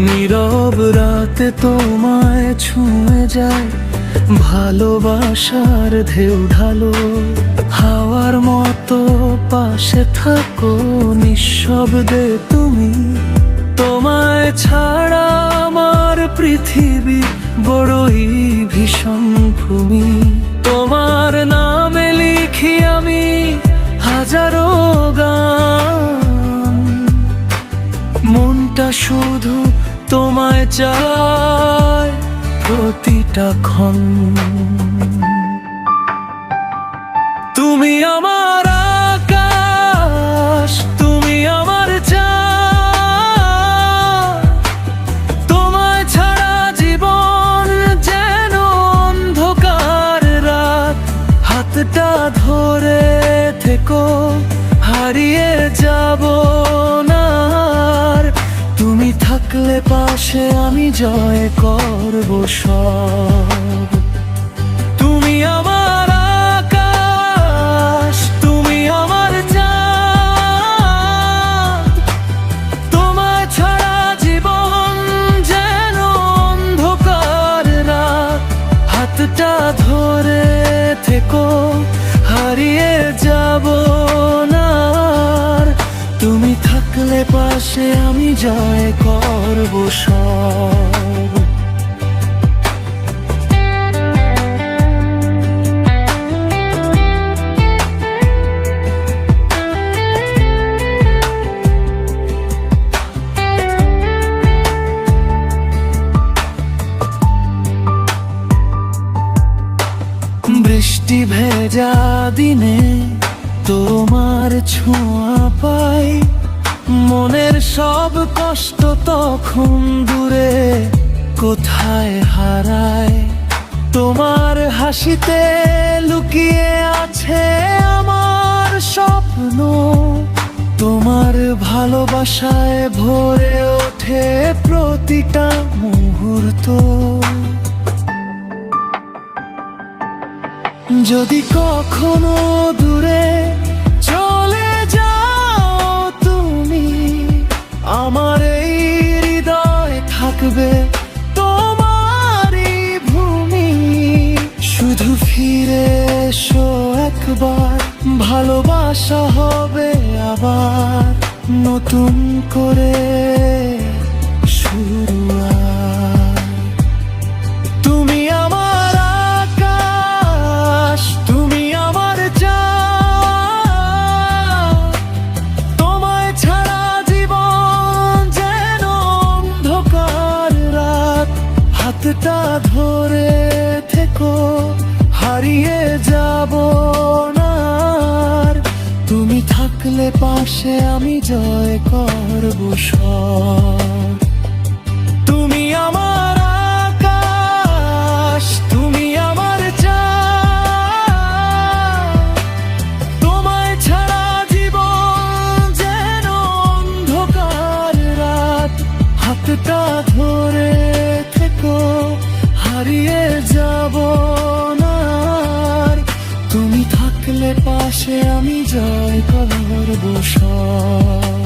নীরব রাতে তোমায় ছুঁয়ে যায় ভালোবাসার ঢেউ ঢালো। হাওয়ার মতো পাশে থাকো নিঃশব্দে তুমি। তোমায় ছাড়া আমার পৃথিবী বড়ই ভীষণ ভূমি। তোমার নামে লিখি আমি হাজারো গান। মনটা শুধু তোমায় চায় প্রতিটা ক্ষণ। তুমি আমার আকাশ, তুমি আমার চাঁদ। তোমায় ছাড়া জীবন যেন অন্ধকার রাত। হাতটা ধরে থেকো, হারিয়ে যাব না আর। তুমি থাকলে পাশে আমি জয় করব সব। তুমি আমার আকাশ, তুমি আমার চাঁদ। তোমায় ছাড়া জীবন যেন অন্ধকার রাত। হাতটা ধরে থেকো, হারিয়ে যাব না আর। তুমি থাকলে পাশে আমি জয় করব সব। বৃষ্টি ভেজা দিনে তোমার ছোঁয়া পাই। মনের সব কষ্ট তখন দূরে কোথায় হারায়। তোমার হাসিতে লুকিয়ে আছে আমার স্বপ্ন। তোমার ভালোবাসায় ভরে ওঠে প্রতিটা মুহূর্ত। যদি কখনো দূরে চলে যাও তুমি, আমার এই হৃদয় থাকবে তোমারই ভূমি। শুধু ফিরে এসো একবার, ভালোবাসা হবে আবার নতুন করে শুরু। তুমি আমার আকাশ, তুমি আমার চাঁদ। তোমায় ছাড়া জীবন যেন অন্ধকার রাত। হাতটা ধরে থেকো, হারিয়ে যাব না আর। তুমি থাকলে পাশে আমি জয় করব সব। তুমি আমার আকাশ, তুমি আমার চাঁদ। তোমায় ছাড়া জীবন যেন অন্ধকার রাত। হাতটা ধরে থেকো, হারিয়ে যাব না আর। তুমি থাকলে পাশে আমি জয় করব সব।